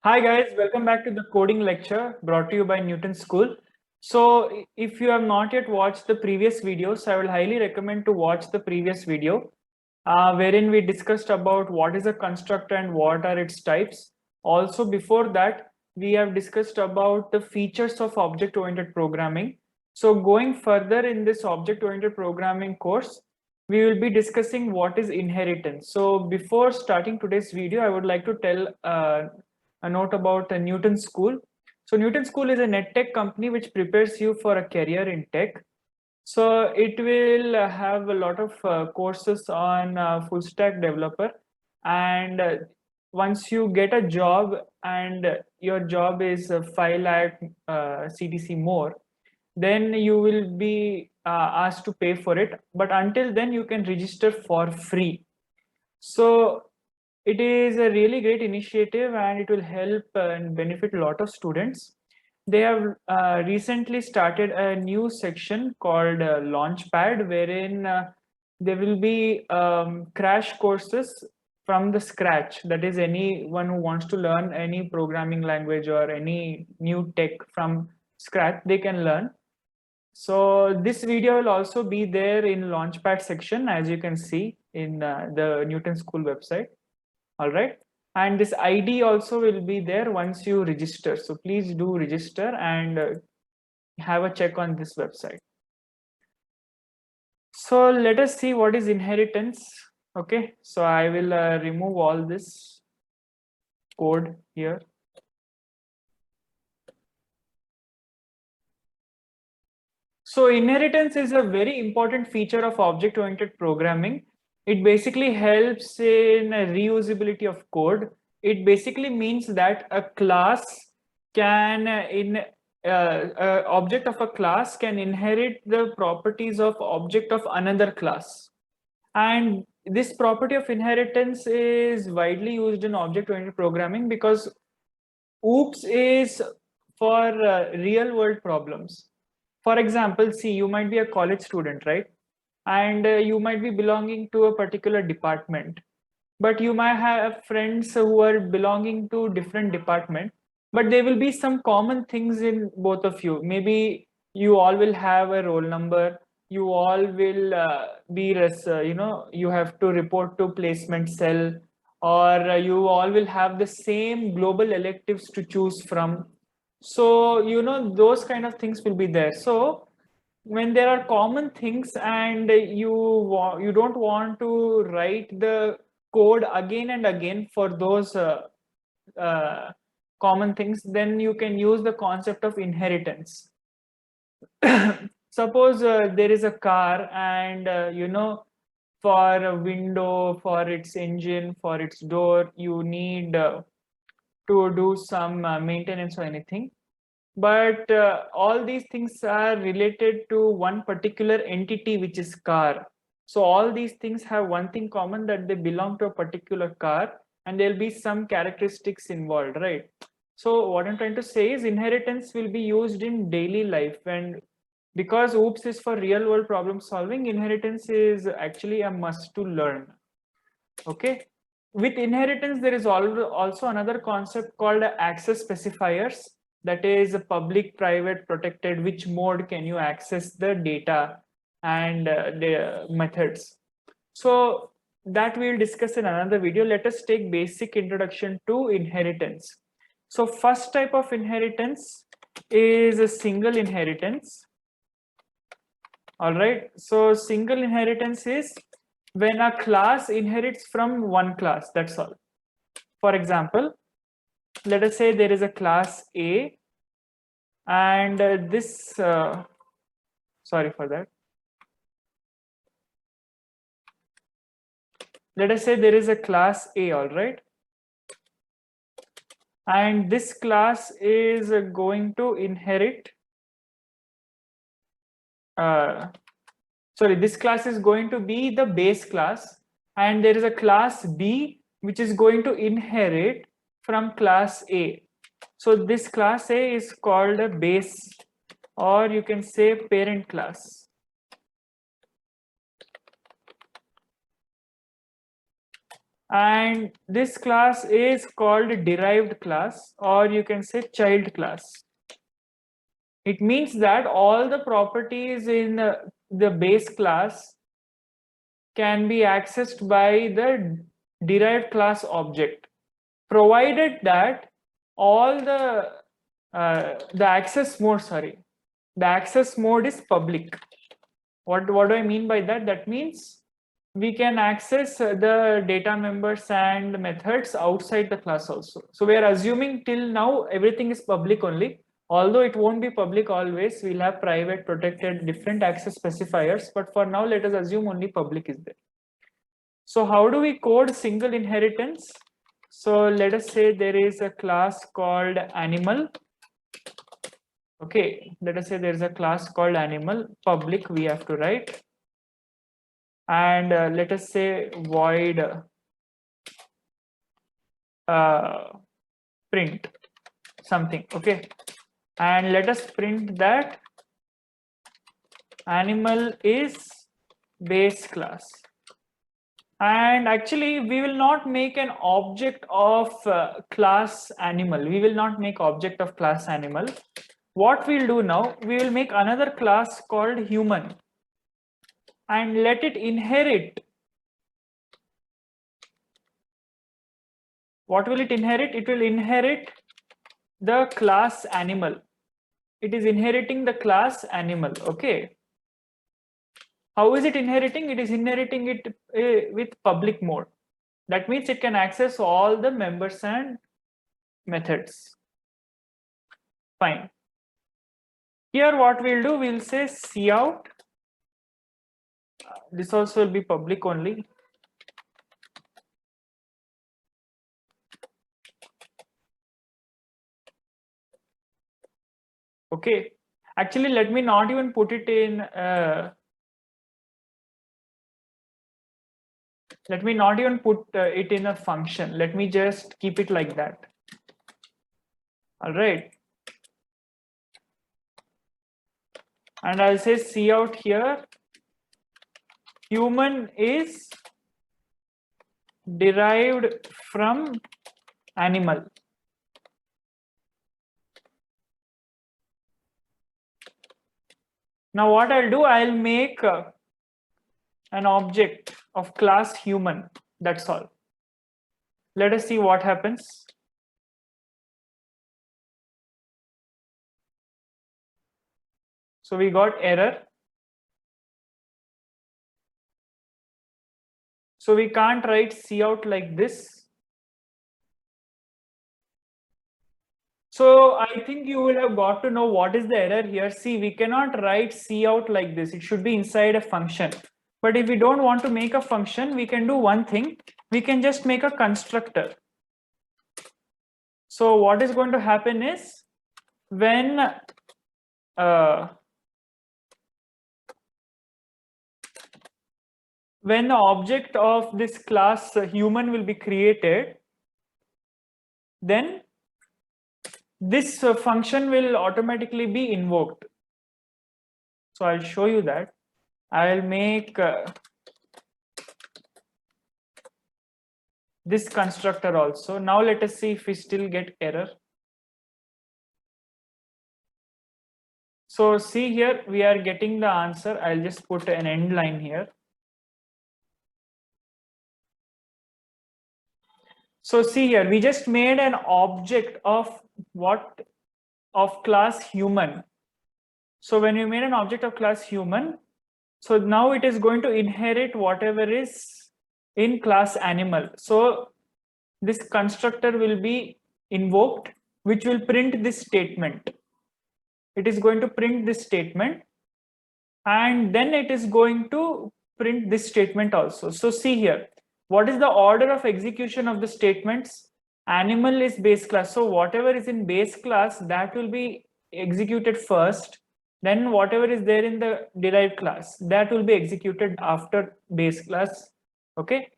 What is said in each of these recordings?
Hi guys, welcome back to the coding lecture brought to you by Newton School. So if you have not yet watched the previous videos, I will highly recommend to watch the previous video wherein we discussed about what is a constructor and what are its types. Also before that, we have discussed about the features of object-oriented programming. So going further in this object-oriented programming course, we will be discussing what is inheritance. So before starting today's video, I would like to tell a note about Newton School. So Newton School is a net tech company which prepares you for a career in tech. So it will have a lot of courses on full stack developer, and once you get a job and your job is 5 lakh CTC more, then you will be asked to pay for it. But until then, you can register for free. So it is a really great initiative and it will help and benefit a lot of students. They have recently started a new section called Launchpad, wherein there will be crash courses from the scratch. That is, anyone who wants to learn any programming language or any new tech from scratch, they can learn. So this video will also be there in Launchpad section, as you can see in the Newton School website. All right, and this ID also will be there once you register, so please do register and have a check on this website. So let us see what is inheritance. Okay, so I will remove all this code here. So inheritance is a very important feature of object-oriented programming. It basically helps in reusability of code. It basically means that a class can, object of a class can inherit the properties of object of another class. And this property of inheritance is widely used in object-oriented programming because OOPS is for real-world problems. For example, see, you might be a college student, right? And you might be belonging to a particular department, but you might have friends who are belonging to different department, but there will be some common things in both of you. Maybe you all will have a roll number, you all will you have to report to placement cell, or you all will have the same global electives to choose from. So those kind of things will be there. So when there are common things and you don't want to write the code again and again for those uh, common things, then you can use the concept of inheritance. Suppose there is a car and for a window, for its engine, for its door, you need to do some maintenance or anything. But all these things are related to one particular entity, which is car. So all these things have one thing common, that they belong to a particular car and there'll be some characteristics involved, right? So what I'm trying to say is inheritance will be used in daily life, and because OOPS is for real world problem solving, inheritance is actually a must to learn. Okay. With inheritance, there is also another concept called access specifiers. That is public, private, protected. Which mode can you access the data and the methods? So that we'll discuss in another video. Let us take basic introduction to inheritance. So first type of inheritance is a single inheritance. All right. So single inheritance is when a class inherits from one class, that's all. For example, let us say there is a class A and sorry for that. Let us say there is a class A, all right? And this class is going to inherit, this class is going to be the base class, and there is a class B which is going to inherit from class A. So this class A is called a base, or you can say parent class. And this class is called derived class, or you can say child class. It means that all the properties in the base class can be accessed by the derived class object, provided that all the access mode is public. What do I mean by that? That means we can access the data members and methods outside the class also. So we are assuming till now everything is public only. Although it won't be public always, we'll have private, protected, different access specifiers. But for now, let us assume only public is there. So how do we code single inheritance? So let us say there is a class called animal. Okay, let us say there is a class called animal, public we have to write. And let us say void print something. Okay, and let us print that animal is base class. And actually we will not make an object of class animal. We will not make object of class animal. What we'll do now, we will make another class called human and let it inherit. What will it inherit? It will inherit the class animal. It is inheriting the class animal. Okay. How is it inheriting? It is inheriting it with public mode. That means it can access all the members and methods. Fine. Here what we'll do, we'll say cout. This also will be public only. Okay. Actually, let me not even put it in let me not even put it in a function. Let me just keep it like that. All right. And I'll say cout here. Human is derived from animal. Now what I'll do, I'll make an object of class human. That's all. Let us see what happens. So we got error. So we can't write cout like this. So I think you will have got to know what is the error here. See, we cannot write cout like this. It should be inside a function. But if we don't want to make a function, we can do one thing. We can just make a constructor. So what is going to happen is when the object of this class human will be created, then this function will automatically be invoked. So I'll show you that. I'll make this constructor also. Now let us see if we still get error. So see here, we are getting the answer. I'll just put an end line here. So see here, we just made an object of what? Of class human. So when you made an object of class human, so now it is going to inherit whatever is in class animal. So this constructor will be invoked, which will print this statement. It is going to print this statement, and then it is going to print this statement also. So see here, what is the order of execution of the statements? Animal is base class. So whatever is in base class, that will be executed first. Then whatever is there in the derived class, that will be executed after base class. Okay.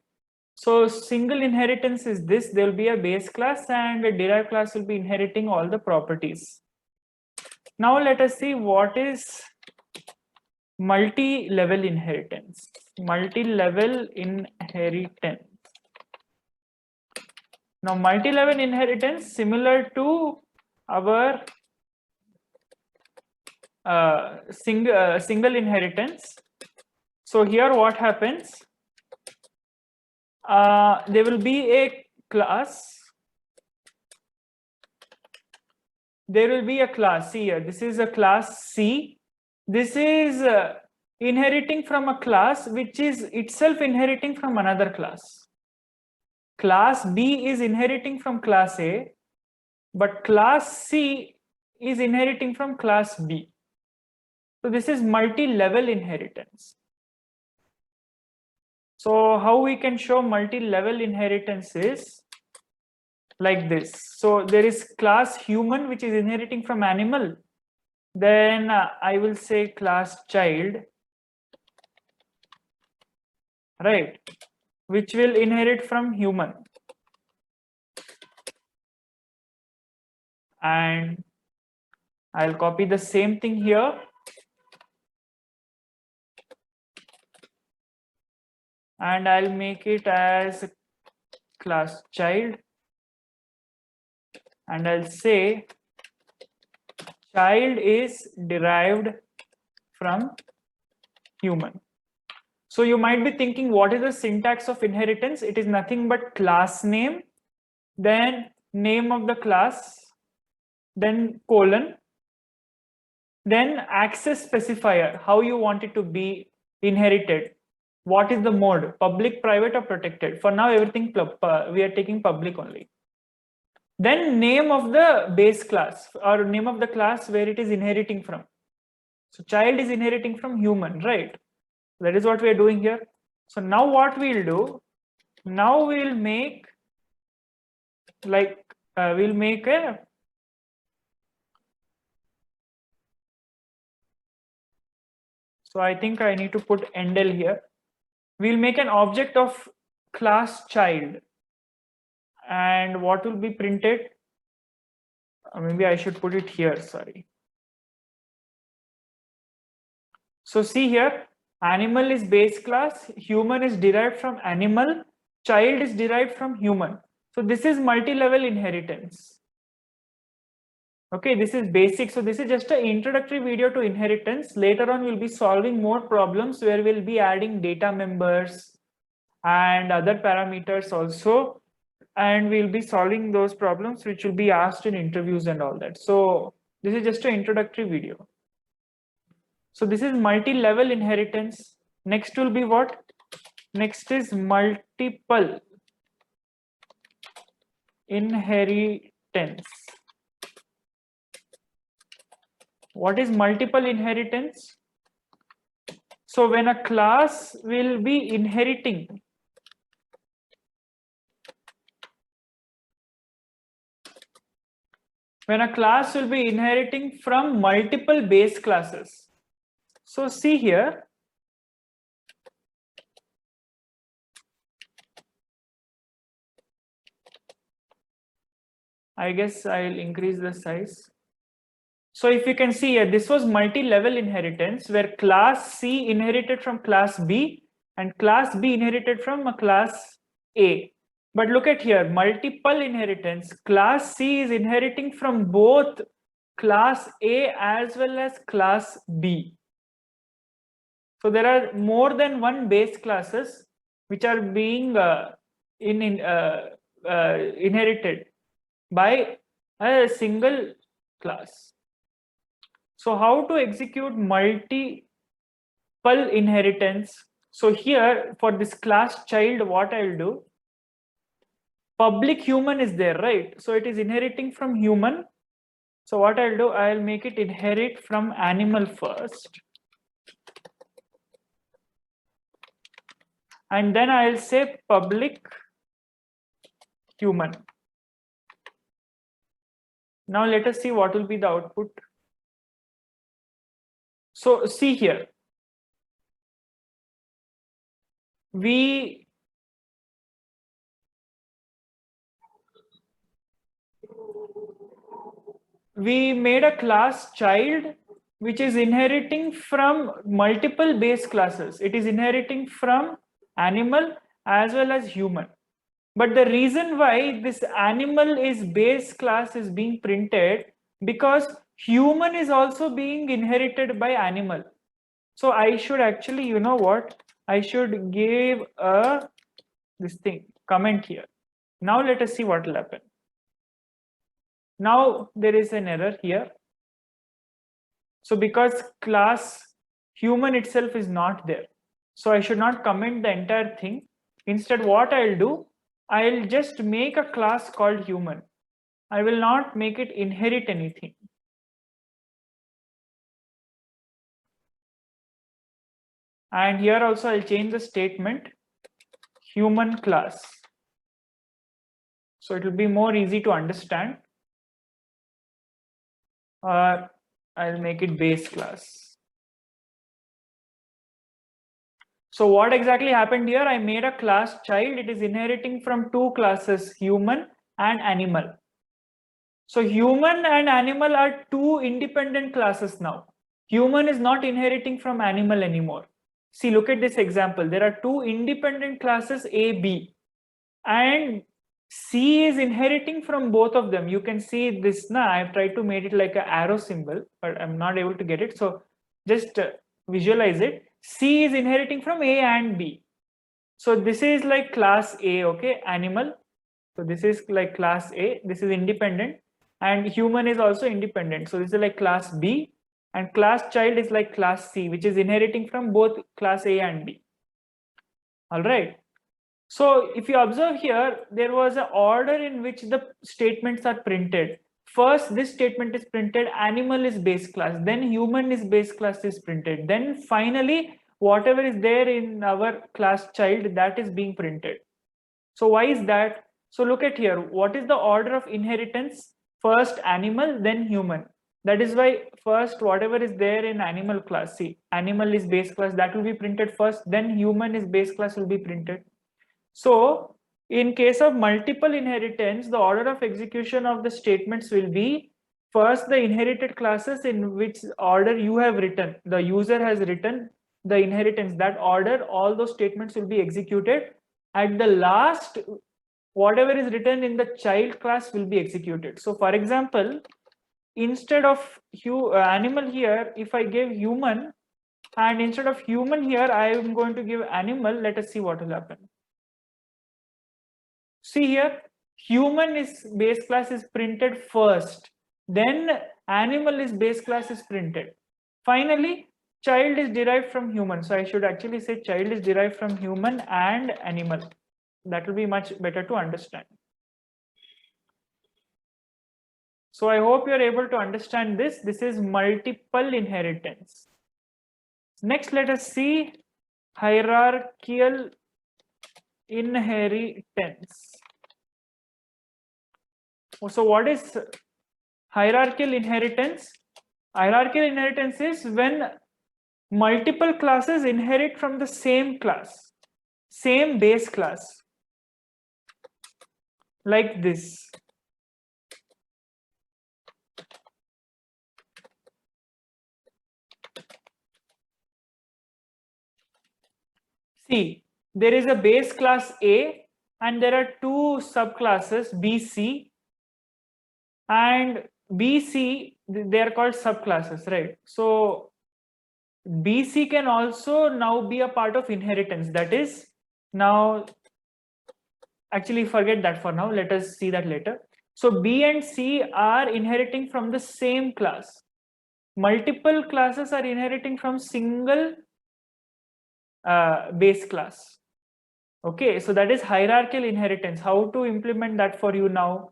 So single inheritance is this. There will be a base class and a derived class will be inheriting all the properties. Now let us see what is multi-level inheritance. Multi-level inheritance. Now multi-level inheritance similar to our single inheritance. So here what happens? There will be a class. There will be a class. See here, this is a class C. This is inheriting from a class which is itself inheriting from another class. Class B is inheriting from class A, but class C is inheriting from class B. So this is multi-level inheritance. So how we can show multi-level inheritance is like this. So there is class human which is inheriting from animal. Then I will say class child, right, which will inherit from human. And I'll copy the same thing here. And I'll make it as class child. And I'll say child is derived from human. So you might be thinking, what is the syntax of inheritance? It is nothing but class name, then name of the class, then colon, then access specifier, how you want it to be inherited. What is the mode, public, private, or protected? For now, everything we are taking public only. Then name of the base class or name of the class where it is inheriting from. So child is inheriting from human, right? That is what we are doing here. So now what we'll do, now we'll make like, we'll make a so I think I need to put endl here. We'll make an object of class child. And what will be printed? Maybe I should put it here, sorry. So see here, animal is base class, human is derived from animal, child is derived from human. So this is multi-level inheritance. Okay, this is basic. So this is just an introductory video to inheritance. Later on, we'll be solving more problems where we'll be adding data members and other parameters also. And we'll be solving those problems which will be asked in interviews and all that. So this is just an introductory video. So this is multi-level inheritance. Next will be what? Next is multiple inheritance. What is multiple inheritance? So when a class will be inheriting from multiple base classes. So see here, I guess I'll increase the size. So if you can see here, this was multi-level inheritance where class C inherited from class B and class B inherited from a class A. But look at here, multiple inheritance. Class C is inheriting from both class A as well as class B. So there are more than one base classes which are being inherited by a single class. So how to execute multiple inheritance? So here for this class child, what I'll do, public human is there, right? So it is inheriting from human. So what I'll do, I'll make it inherit from animal first. And then I'll say public human. Now let us see what will be the output. So see here, we made a class child which is inheriting from multiple base classes. It is inheriting from animal as well as human. But the reason why this animal is base class is being printed, because human is also being inherited by animal. So I should actually, you know what, I should give a this thing comment here. Now let us see what will happen. Now there is an error here. So because class human itself is not there, so I should not comment the entire thing. Instead, what I'll do, I'll just make a class called human. I will not make it inherit anything. And here also I'll change the statement human class. So it will be more easy to understand. Or I'll make it base class. So what exactly happened here? I made a class child. It is inheriting from two classes, human and animal. So human and animal are two independent classes now. Human is not inheriting from animal anymore. See, look at this example. There are two independent classes A, B, and C is inheriting from both of them. You can see this now. I've tried to make it like an arrow symbol, but I'm not able to get it. So just visualize it. C is inheriting from A and B. So this is like class A, okay, animal. So this is like class A, this is independent, and human is also independent. So this is like class B, and class child is like class C, which is inheriting from both class A and B. All right. So if you observe here, there was an order in which the statements are printed. First, this statement is printed, animal is base class, then human is base class is printed. Then finally, whatever is there in our class child, that is being printed. So why is that? So look at here, what is the order of inheritance? First animal, then human. That is why first whatever is there in animal class, see, animal is base class, that will be printed first, then human is base class will be printed. So in case of multiple inheritance, the order of execution of the statements will be first the inherited classes in which order you have written, the user has written the inheritance, that order, all those statements will be executed. At the last, whatever is written in the child class will be executed. So for example, instead of animal here, if I give human, and instead of human here, I am going to give animal, let us see what will happen. See here, human is base class is printed first, then animal is base class is printed. Finally, child is derived from human. So I should actually say child is derived from human and animal. That will be much better to understand. So I hope you are able to understand this. This is multiple inheritance. Next, let us see hierarchical inheritance. So what is hierarchical inheritance? Hierarchical inheritance is when multiple classes inherit from the same class, same base class, like this. See, there is a base class A and there are two subclasses BC and BC, they are called subclasses, right? So BC can also now be a part of inheritance. That is, now actually forget that for now, let us see that later. So B and C are inheriting from the same class. Multiple classes are inheriting from single base class. Okay, so that is hierarchical inheritance. How to implement that for you now?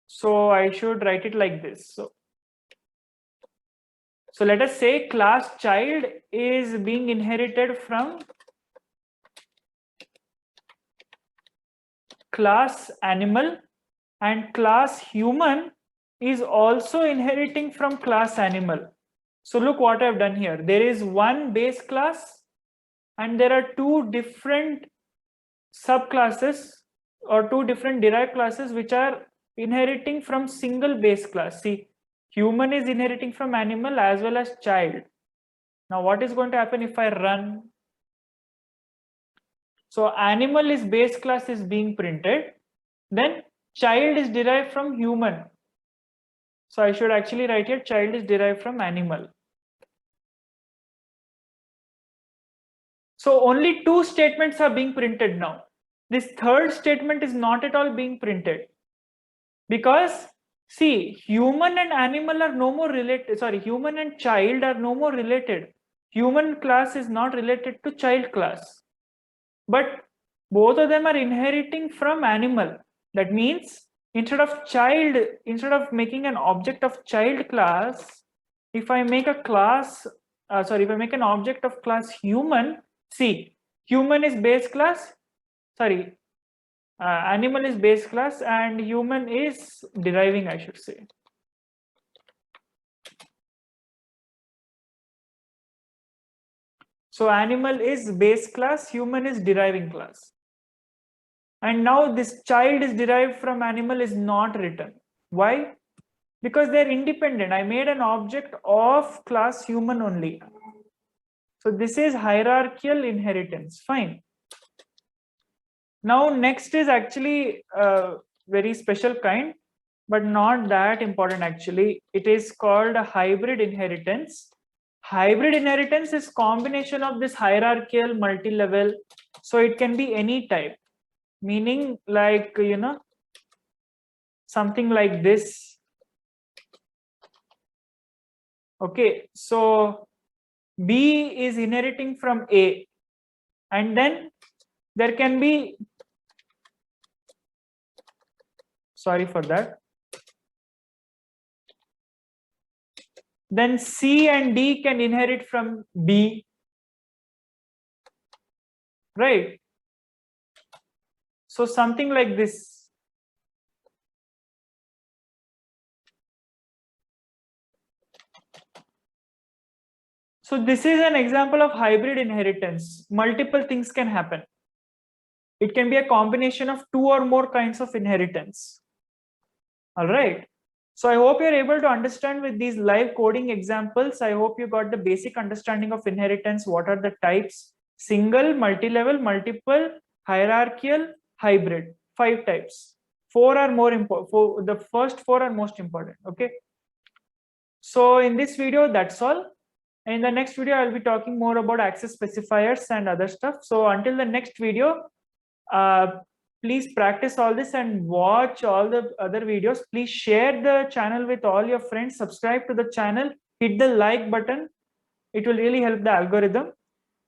So I should write it like this. So let us say class child is being inherited from class animal, and class human is also inheriting from class animal. So look what I've done here. There is one base class and there are two different subclasses or two different derived classes which are inheriting from single base class. See, human is inheriting from animal as well as child. Now what is going to happen if I run? So animal is base class is being printed. Then child is derived from human. So I should actually write here child is derived from animal. So only two statements are being printed now. This third statement is not at all being printed because see, human and animal are no more related. Sorry, human and child are no more related. Human class is not related to child class, but both of them are inheriting from animal. That means instead of making an object of child class, if I make a class, if I make an object of class human, see, human is base class, animal is base class and human is deriving, I should say. So animal is base class, human is deriving class. And now this child is derived from animal is not written. Why? Because they're independent. I made an object of class human only. So this is hierarchical inheritance. Fine. Now next is actually a very special kind, but not that important actually. It is called a hybrid inheritance. Hybrid inheritance is combination of this hierarchical multi-level. So it can be any type. Meaning like, something like this. Okay, so B is inheriting from A, and then there can be, sorry for that, then C and D can inherit from B, right? So something like this. So this is an example of hybrid inheritance. Multiple things can happen. It can be a combination of two or more kinds of inheritance. All right. So I hope you're able to understand with these live coding examples. I hope you got the basic understanding of inheritance. What are the types? Single, multi-level, multiple, hierarchical, hybrid. 5 types. 4 are more important. The first 4 are most important. Okay. So in this video, that's all. In the next video, I'll be talking more about access specifiers and other stuff. So until the next video, please practice all this and watch all the other videos. Please share the channel with all your friends. Subscribe to the channel. Hit the like button. It will really help the algorithm.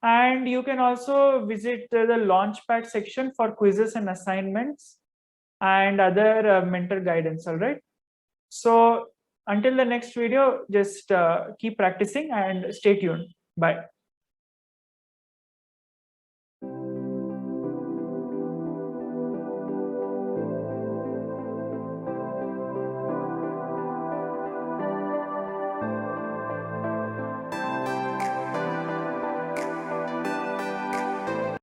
And you can also visit the Launchpad section for quizzes and assignments and other mentor guidance. All right. So until the next video, just keep practicing and stay tuned. Bye.